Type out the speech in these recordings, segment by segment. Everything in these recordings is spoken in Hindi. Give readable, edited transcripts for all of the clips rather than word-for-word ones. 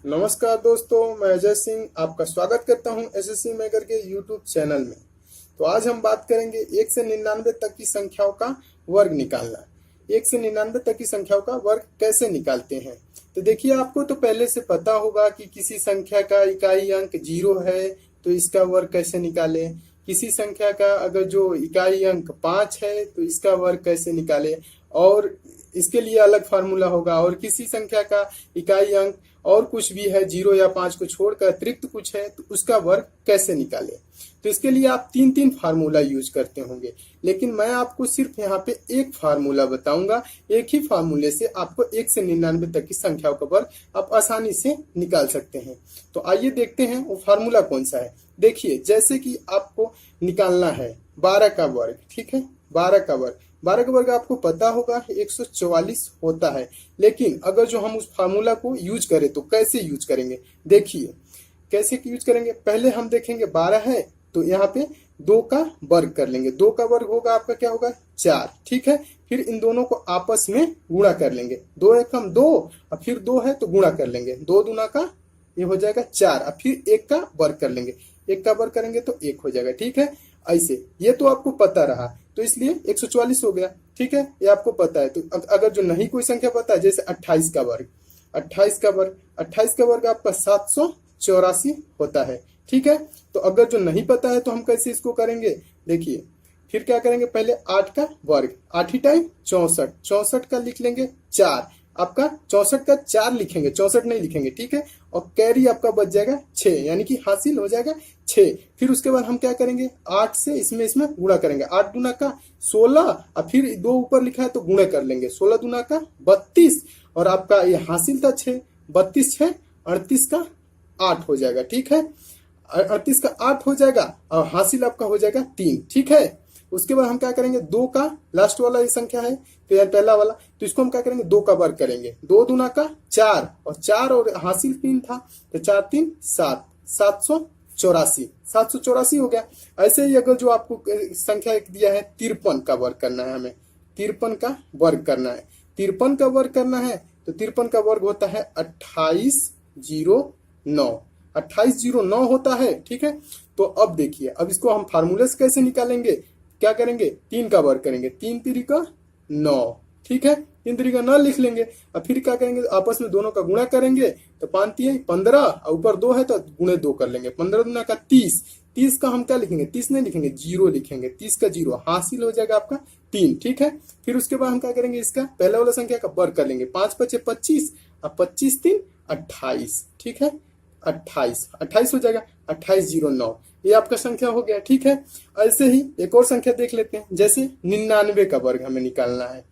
नमस्कार दोस्तों, मैं अजय सिंह आपका स्वागत करता हूं एसएससी मेकर के यूट्यूब चैनल में। तो आज हम बात करेंगे 1 से 99 तक की संख्याओं का वर्ग निकालना। 1 से 99 तक की संख्याओं का वर्ग कैसे निकालते हैं। तो देखिए, आपको तो पहले से पता होगा कि किसी संख्या का इकाई अंक 0 है तो इसका वर्ग कैसे निकालें। किसी संख्या का अगर जो इकाई अंक 5 है तो इसका वर्ग कैसे निकालें, और इसके लिए अलग फार्मूला होगा। और किसी संख्या का इकाई अंक और कुछ भी है, 0 या 5 को छोड़कर अतिरिक्त कुछ है, तो उसका वर्ग कैसे निकालें। तो इसके लिए आप तीन फार्मूला यूज करते होंगे, लेकिन मैं आपको सिर्फ यहाँ पे एक फार्मूला बताऊंगा। एक ही फार्मूले से आपको 1 से 99 तक की संख्याओं का वर्ग आप आसानी से निकाल सकते हैं। तो आइए देखते हैं वो फार्मूला कौन सा है। देखिए, जैसे कि आपको निकालना है 12 का वर्ग, ठीक है। 12 का वर्ग आपको पता होगा 144 होता है। लेकिन अगर जो हम उस फार्मूला को यूज करें तो कैसे यूज करेंगे, देखिए कैसे यूज करेंगे। पहले हम देखेंगे 12 है तो यहाँ पे 2 का वर्ग कर लेंगे। 2 का वर्ग होगा आपका क्या होगा 4, ठीक है। फिर इन दोनों को आपस में गुणा कर लेंगे। 2 एकम 2 और फिर 2 है तो गुणा कर लेंगे। 2 दूना का ये हो जाएगा 4 और फिर 1 का वर्ग कर लेंगे। 1 का वर्ग करेंगे तो 1 हो जाएगा, ठीक है। ऐसे ये तो आपको पता रहा, तो इसलिए 144 हो गया, ठीक है। ये आपको पता है। तो अगर जो नहीं कोई संख्या पता है, जैसे 28 का वर्ग, 28 का वर्ग आपका 784 होता है, ठीक है। तो अगर जो नहीं पता है तो हम कैसे इसको करेंगे, देखिए फिर क्या करेंगे। पहले 8 का वर्ग, 8 ही टाइम 64, 64 का लिख लेंगे 4, आपका 64 का 4 लिखेंगे, 64 नहीं लिखेंगे, ठीक है। और कैरी आपका बच जाएगा 6, यानी कि हासिल हो जाएगा 6। फिर उसके बाद हम क्या करेंगे, 8 से इसमें गुणा करेंगे। 8 दूना का 16 और फिर 2 ऊपर लिखा है तो गुणा कर लेंगे। 16 दूना का 32 और आपका ये हासिल था 6, 32 6 38 का 8 हो जाएगा, ठीक है। 38 का 8 हो जाएगा और हासिल आपका हो जाएगा 3, ठीक है। उसके बाद हम क्या करेंगे, 2 का लास्ट वाला ये संख्या है तो यार पहला वाला, तो इसको हम क्या करेंगे 2 का वर्ग करेंगे। 2 दूना का 4 और 4 और हासिल 3 था तो 4 3 7, 784 हो गया। ऐसे ही अगर जो आपको संख्या एक दिया है 53 का वर्ग करना है, हमें 53 का वर्ग करना है। 53 का वर्ग करना है तो 53 का वर्ग होता है 2809, 2809 होता है, ठीक है। तो अब देखिए, अब इसको हम फार्मूले से कैसे निकालेंगे, क्या करेंगे 3 का वर्ग करेंगे। 3 3 का 9, ठीक है। 3 3 का 9 लिख लेंगे और फिर क्या करेंगे, आपस में दोनों का गुणा करेंगे तो 5 3 15 और ऊपर 2 है तो गुणे 2 कर लेंगे। 15 दूना का 30, 30 का हम क्या लिखेंगे, 30 नहीं लिखेंगे, 0 लिखेंगे। 30 का 0 हासिल हो जाएगा आपका 3, ठीक है। फिर उसके बाद हम क्या करेंगे, इसका पहला वाला संख्या का वर्ग कर लेंगे। 5 5 25 और 25 3 28, ठीक है। 28 हो जाएगा, 2809 ये आपका संख्या हो गया, ठीक है। ऐसे ही एक और संख्या देख लेते हैं, जैसे 99 का वर्ग हमें निकालना है।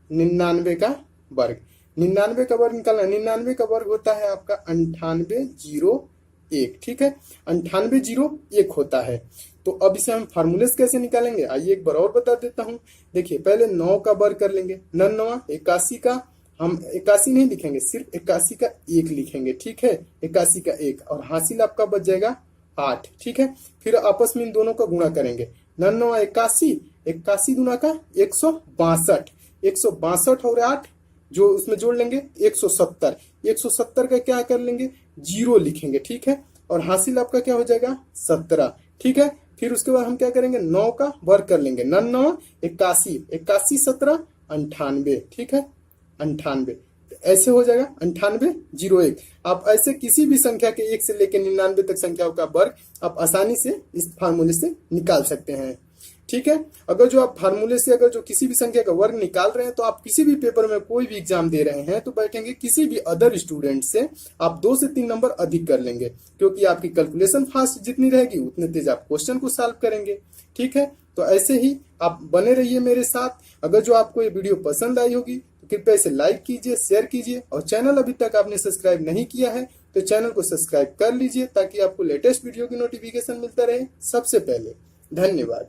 99 का वर्ग, 99 का वर्ग निकालना है। 99 का वर्ग होता है आपका 9801, ठीक है। 9801 होता है। तो अब इसे हम फार्मूले से कैसे निकालेंगे, आइए एक बार और बता देता हूं। देखिए, पहले 9 का वर्ग कर लेंगे। 9 81 का, हम 81 नहीं लिखेंगे, सिर्फ 81 का 1 लिखेंगे, ठीक है। 81 का 1 और हासिल आपका बच जाएगा 8, ठीक है। फिर आपस में इन दोनों का गुणा करेंगे। 9 81, 81 दूना का 162, 162 और 8 जो उसमें जोड़ लेंगे 170, 170 का क्या कर लेंगे 0 लिखेंगे, ठीक है। और हासिल आपका क्या हो जाएगा 17, ठीक है। फिर उसके बाद हम क्या करेंगे, 9 का वर्ग कर लेंगे। 9 81, 81 17 98, ठीक है। 98 ऐसे हो जाएगा 9801। आप ऐसे किसी भी संख्या के 1 से लेकर 99 तक संख्याओं का वर्ग आप आसानी से इस फार्मूले से निकाल सकते हैं, ठीक है। अगर जो आप फार्मूले से अगर जो किसी भी संख्या का वर्ग निकाल रहे हैं तो आप किसी भी पेपर में कोई भी एग्जाम दे रहे हैं तो बैठेंगे किसी भी अदर स्टूडेंट से आप 2 से 3 नंबर अधिक कर लेंगे, क्योंकि आपकी कैलकुलेशन फास्ट जितनी रहेगी उतने तेज आप क्वेश्चन को सॉल्व करेंगे, ठीक है। तो ऐसे ही आप बने रहिए मेरे साथ। अगर जो आपको ये वीडियो पसंद आई होगी तो कृपया इसे लाइक कीजिए, शेयर कीजिए, और चैनल अभी तक आपने सब्सक्राइब नहीं किया है तो चैनल को सब्सक्राइब कर लीजिए ताकि आपको लेटेस्ट वीडियो की नोटिफिकेशन मिलता रहे सबसे पहले। धन्यवाद।